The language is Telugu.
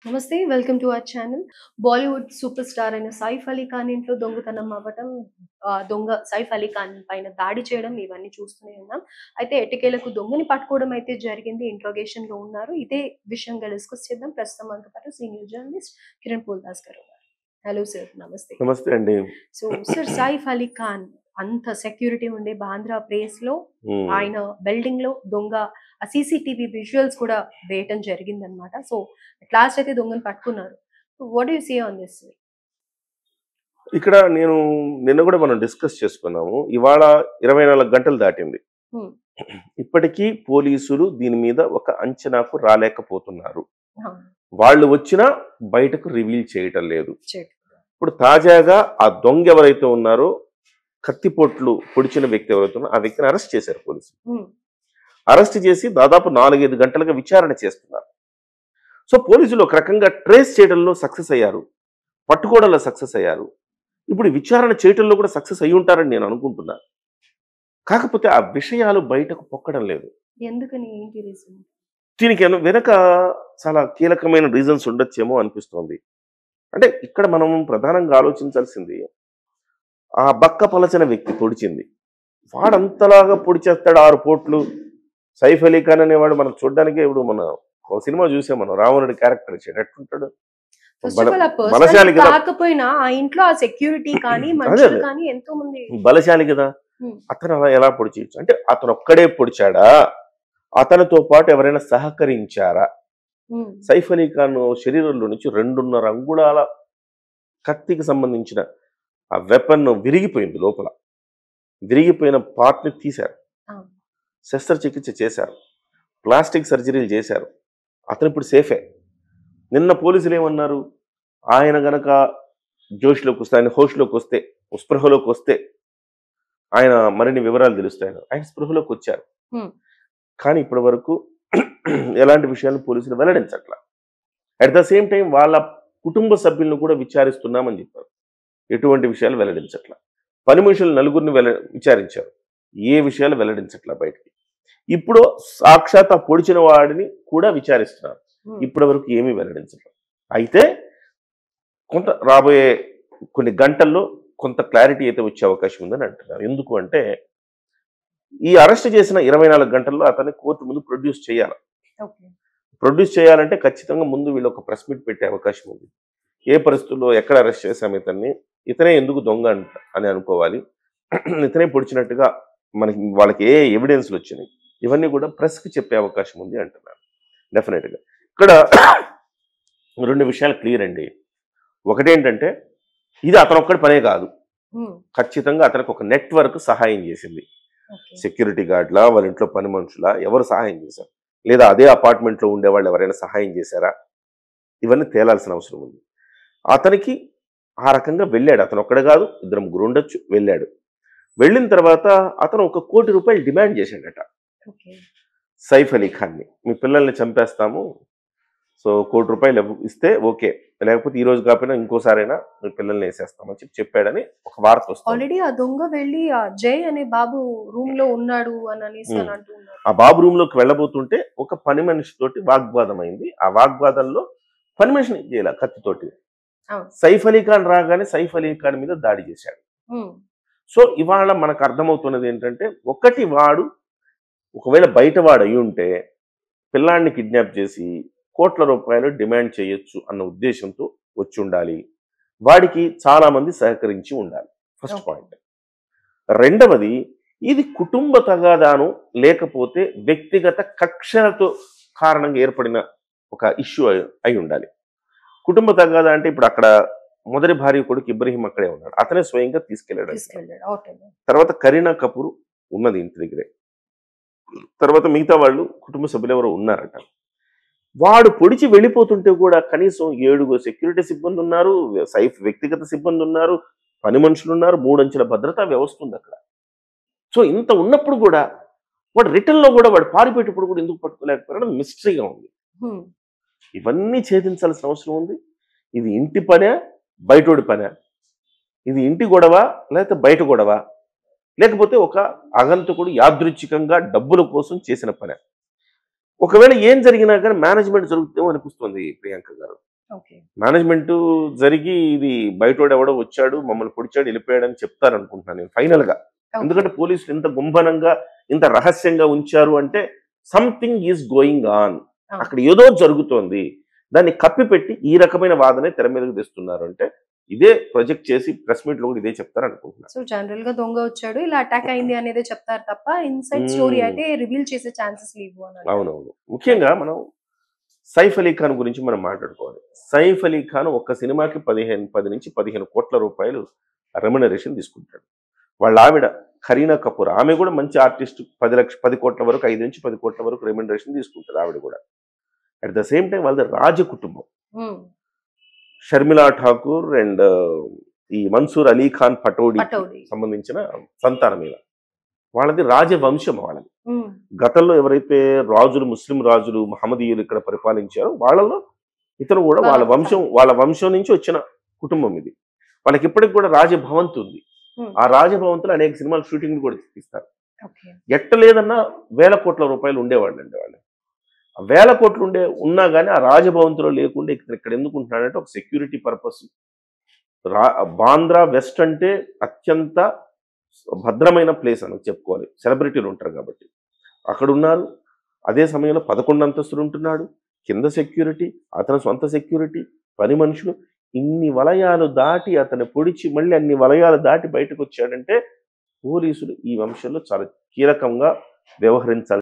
నమస్తే. Welcome to our channel. Bollywood super star అయిన సైఫ్ అలీ ఖాన్ ఇంట్లో దొంగతనం అవ్వటం, దొంగ సైఫ్ అలీ ఖాన్ పైన దాడి చేయడం ఇవన్నీ చూస్తూనే ఉన్నాం. అయితే ఎట్టకేలకు దొంగని పట్టుకోవడం అయితే జరిగింది. ఇంట్రోగేషన్‌లో ఉన్నారు. ఇదే విషయంగా డిస్కస్ చేద్దాం. ప్రస్తుతం మనతో పాటు సీనియర్ జర్నలిస్ట్ కిరణ్ పోల్దాస్ గారు ఉన్నారు. Hello sir. నమస్తే. నమస్తే అండి. సో సార్, సైఫ్ అలీ ఖాన్ అంత సెక్యూరిటీ ఉండే బాంద్రా ప్లేస్‌లో ఆయన బిల్డింగ్‌లో దొంగ సీసీటీవీ విజువల్స్ కూడా వేయటం జరిగిందనమాట. సో అట్ లాస్ట్ అయితే దొంగని పట్టుకున్నారు. What do you say on this? ఇక్కడ నేను నిన్న కూడా మనం డిస్కస్ చేసుకున్నాము. ఇవాళ 24 గంటలు దాటింది. హ్మ్. ఇప్పటికీ పోలీసులు దీని మీద ఒక అంచనాకు రాలేకపోతున్నారు. ఆ! వాళ్ళు వచ్చినా బయటకు రివీల్ చేయటం లేదు. చెక్. ఇప్పుడు తాజాగా ఆ దొంగ ఎవరైతే ఉన్నారో, కత్తిపోట్లు పొడిచిన వ్యక్తి ఎవరైతే ఉన్నారో ఆ వ్యక్తిని అరెస్ట్ చేశారు పోలీసులు. హ్మ్. అరెస్ట్ చేసి దాదాపు 4-5 గంటలుగా విచారణ చేస్తున్నారు. సో పోలీసులు ఒక రకంగా ట్రేస్ చేయడంలో సక్సెస్ అయ్యారు, పట్టుకోవడంలో సక్సెస్ అయ్యారు. ఇప్పుడు విచారణ చేయటంలో కూడా సక్సెస్ అయి ఉంటారని నేను అనుకుంటున్నాను. కాకపోతే ఆ విషయాలు బయటకు పొక్కడం లేదు. ఎందుకని? ఏంటి రీజన్? దీనికి వెనక చాలా కీలకమైన రీజన్స్ ఉండొచ్చేమో అనిపిస్తోంది. అంటే ఇక్కడ మనం ప్రధానంగా ఆలోచించాల్సింది, ఆ బక్క పలచన వ్యక్తి పొడిచింది. వాడంతలాగా పొడిచేస్తాడు 6 పోట్లు. సైఫ్ అలీ ఖాన్ అనేవాడు మనం చూడడానికే ఇప్పుడు మన ఒక సినిమా చూసాం మనం, రావణుడి క్యారెక్టర్ ఇచ్చాడు. ఎట్లుంటాడు? ఫస్ట్ ఆఫ్ ఆల్ ఆ బలశాలి పర్సన్ కదా, కాకపోయినా ఆ ఇంట్లో ఆ సెక్యూరిటీ కానీ అదే మనుషులు అదే కానీ ఎంతో మంది. బలశాలి కదా. హ్మ్. అతను అలా ఎలా పొడిచేయచ్చు? అంటే అతను ఒక్కడే పొడిచాడా, అతనితో పాటు ఎవరైనా సహకరించారా? హ్మ్. సైఫ్ అలీ ఖాన్ శరీరంలో నుంచి 2.5 అంగుళాల కత్తికి సంబంధించిన ఆ వెపన్ విరిగిపోయింది. లోపల విరిగిపోయిన పార్ట్ ని తీశారు, ఆ! శస్త్రచికిత్స చేశారు, ప్లాస్టిక్ సర్జరీలు చేశారు. అతను ఇప్పుడు సేఫే. నిన్న పోలీసులు ఏమన్నారు, ఆయన గనక జోష్లోకి వస్తే, ఆయన హోష్లోకి వస్తే, స్పృహలోకి వస్తే ఆయన మరిన్ని వివరాలు తెలుస్తాయి. ఆయన స్పృహలోకి వచ్చారు. హ్మ్. కానీ ఇప్పటి వరకు ఎలాంటి విషయాలను పోలీసులు వెల్లడించట్ల. అట్ ద సేమ్ టైం వాళ్ళ కుటుంబ సభ్యులను కూడా విచారిస్తున్నామని చెప్పారు. ఎటువంటి విషయాలు వెల్లడించట్ల. పని మనుషులు నలుగురిని విచారించారు. ఏ విషయాలు వెల్లడించట్ల బయటికి. ఇప్పుడు సాక్షాత్ ఆ పొడిచిన వాడిని కూడా విచారిస్తున్నారు. హ్మ్. ఇప్పటి వరకు ఏమీ వెల్లడించట్లేదు. అయితే కొంత రాబోయే కొన్ని గంటల్లో కొంత క్లారిటీ అయితే వచ్చే అవకాశం ఉందని అంటున్నారు. ఎందుకు అంటే, ఈ అరెస్ట్ చేసిన 24 గంటల్లో అతన్ని కోర్టు ముందు ప్రొడ్యూస్ చేయాలి. ఓకే. ప్రొడ్యూస్ చేయాలంటే ఖచ్చితంగా ముందు వీళ్ళు ఒక ప్రెస్ మీట్ పెట్టే అవకాశం ఉంది. ఏ పరిస్థితుల్లో ఎక్కడ అరెస్ట్ చేశాం ఇతన్ని, ఇతనే ఎందుకు దొంగ అని అనుకోవాలి, ఇతనే పొడిచినట్టుగా వాళ్ళకి ఏ ఎవిడెన్స్లు వచ్చినాయి, ఇవన్నీ కూడా ప్రెస్కి చెప్పే అవకాశం ఉంది అంటున్నారు. డెఫినెట్గా ఇక్కడ 2 విషయాలు క్లియర్ అండి. ఒకటేంటంటే, ఇది అతనొక్కడి పనే కాదు, హ్మ్. ఖచ్చితంగా అతనికి ఒక నెట్వర్క్ సహాయం చేసింది. ఓకే. సెక్యూరిటీ గార్డ్లా, వాళ్ళ ఇంట్లో పని మనుషులా, ఎవరు సహాయం చేశారు, లేదా అదే అపార్ట్మెంట్లో ఉండేవాళ్ళు ఎవరైనా సహాయం చేశారా, ఇవన్నీ తేలాల్సిన అవసరం ఉంది. అతనికి ఆ రకంగా వెళ్ళాడు. అతను ఒక్కడే కాదు, 2-3 ఉండొచ్చు. వెళ్ళాడు. వెళ్ళిన తర్వాత అతను ₹1 కోటి డిమాండ్ చేశాడట ఓకే. సైఫ్ అలీ ఖాన్ని. మీ పిల్లల్ని చంపేస్తాము, సో ₹1 కోటి ఇస్తే ఓకే, లేకపోతే ఈ రోజు కాకపోయినా ఇంకోసారైనా మీ పిల్లల్ని వేసేస్తామని చెప్పాడని ఒక వార్త వస్తుంది. ఆల్రెడీ ఆ దొంగ వెళ్ళి ఆ జై అనే బాబు రూమ్ లో ఉన్నాడు అని అనేసి అని అంటున్నారు. ఆ బాబు రూమ్ లోకి వెళ్ళబోతుంటే ఒక పని మనిషితోటి వాగ్వాదం అయింది. ఆ వాగ్వాదంలో పని మనిషిని చేయాల కత్తితోటి. అవును. సైఫ్ అలీ ఖాన్ రాగానే సైఫ్ అలీ ఖాన్ మీద దాడి చేశాడు. హ్మ్. సో ఇవాళ మనకు అర్థమవుతున్నది ఏంటంటే, ఒకటి వాడు ఒకవేళ బయట వాడు అయి ఉంటే పిల్లాడిని కిడ్నాప్ చేసి ₹1 కోట్ల డిమాండ్ చేయొచ్చు అన్న ఉద్దేశంతో వచ్చి ఉండాలి. వాడికి చాలా మంది సహకరించి ఉండాలి. First okay. పాయింట్. రెండవది, ఇది కుటుంబ తగాదాను లేకపోతే వ్యక్తిగత కక్షలతో కారణంగా ఏర్పడిన ఒక ఇష్యూ అయి ఉండాలి. కుటుంబ తగాదా అంటే ఇప్పుడు అక్కడ మొదటి భార్య కొడుకు ఇబ్రహీం అక్కడే ఉన్నాడు. అతనే స్వయంగా తీసుకెళ్ళాడు. తీసుకెళ్ళాడు. ఓకే. తర్వాత కరీనా కపూర్ ఉన్నది ఇంటి దగ్గరే. తర్వాత మిగతా వాళ్ళు కుటుంబ సభ్యులు ఎవరో ఉన్నారట. వాడు పొడిచి వెళ్ళిపోతుంటే కూడా కనీసం 7 సెక్యూరిటీ సిబ్బంది ఉన్నారు, సైఫ్ వ్యక్తిగత సిబ్బంది ఉన్నారు, పని మనుషులు ఉన్నారు, 3 అంచెల భద్రతా వ్యవస్థ ఉంది అక్కడ. సో ఇంత ఉన్నప్పుడు కూడా వాడు రిటర్న్ లో కూడా వాడు పారిపోయేటప్పుడు కూడా ఎందుకు పట్టుకోలేకపోయాడు మిస్టరీగా ఉంది. హ్మ్. ఇవన్నీ ఛేదించాల్సిన అవసరం ఉంది. ఇది ఇంటి పనే, బయటోడి పనే? ఇది ఇంటి గొడవ, లేకపోతే బయట గొడవ, లేకపోతే ఒక ఆగంతకుడు యాదృచ్ఛికంగా డబ్బుల కోసం చేసిన పనే? ఒకవేళ ఏం జరిగినా కానీ మేనేజ్మెంట్ జరుగుతుందేమో అనిపిస్తుంది ప్రియాంక గారు. ఓకే. మేనేజ్మెంట్ జరిగి ఇది బయటోడు ఎవడో వచ్చాడు మమ్మల్ని పొడిచాడు వెళ్ళిపోయాడు అని చెప్తారు అనుకుంటున్నాను నేను ఫైనల్ గా. ఓకే. ఎందుకంటే పోలీసులు ఇంత గుంభనంగా ఇంత రహస్యంగా ఉంచారు అంటే సంథింగ్ ఈజ్ గోయింగ్ ఆన్, అక్కడ ఏదో జరుగుతోంది. దాన్ని కప్పిపెట్టి ఈ రకమైన వాదనే తెర మీదకి తెస్తున్నారు అంటే ఇదే ప్రొజెక్ట్ చేసి ప్రెస్ మీట్ లో కూడా ఇదే చెప్తారు అనుకుంటున్నాను. సో జనరల్ గా దొంగ వచ్చాడు ఇలా అటాక్ అయింది అనేది చెప్తారు తప్ప ఇన్సైడ్ స్టోరీ అయితే రివీల్ చేసే ఛాన్సెస్ లేవు అని అంటారు. అవునవును. ముఖ్యంగా మనం సైఫ్ అలీ ఖాన్ గురించి మనం మాట్లాడుకోవాలి. సైఫ్ అలీ ఖాన్ ఒక్క సినిమాకి 10 నుంచి 15 కోట్ల రూపాయలు రెమ్యునరేషన్ తీసుకుంటాడు. వాళ్ళ ఆవిడ కరీనా కపూర్, ఆమె కూడా మంచి ఆర్టిస్ట్, 10 కోట్ల వరకు 5 నుంచి 10 కోట్ల వరకు రెమ్యునరేషన్ తీసుకుంటుంది ఆవిడ కూడా. అట్ ద సేమ్ టైం వాళ్ళది రాజ కుటుంబం. షర్మిలా ఠాకూర్ అండ్ ఈ మన్సూర్ అలీ ఖాన్ పటౌడీ సంబంధించిన సంతానం ఇలా. వాళ్ళది రాజవంశం వాళ్ళది. గతంలో ఎవరైతే రాజులు ముస్లిం రాజులు మహమ్మదీయులు ఇక్కడ పరిపాలించారో వాళ్ళలో ఇతను కూడా వాళ్ళ వంశం నుంచి వచ్చిన కుటుంబం ఇది. వాళ్ళకి ఇప్పటికి కూడా రాజభవంతి ఉంది. ఆ రాజభవంతులు అనేక సినిమాలు షూటింగ్ కూడా తీస్తారు. ఎట్టలేదన్నా 1000 కోట్ల రూపాయలు ఉండేవాళ్ళు అండి వాళ్ళు. 1000 కోట్లు ఉన్నా కానీ ఆ రాజభవంతిలో లేకుండా ఇక్కడ ఎందుకు ఉంటున్నాడంటే ఒక సెక్యూరిటీ పర్పస్. బాంద్రా వెస్ట్ అంటే అత్యంత భద్రమైన ప్లేస్ అని చెప్పుకోవాలి, సెలబ్రిటీలు ఉంటారు కాబట్టి అక్కడ ఉన్నారు. అదే సమయంలో 11 అంతస్తులు ఉంటున్నాడు, కింద సెక్యూరిటీ, అతని సొంత సెక్యూరిటీ, పని మనుషులు. ఇన్ని వలయాలు దాటి అతను పొడిచి మళ్ళీ అన్ని వలయాలు దాటి బయటకు వచ్చాడంటే పోలీసులు ఈ వంశంలో చాలా కీలకంగా వ్యవహరించాలి.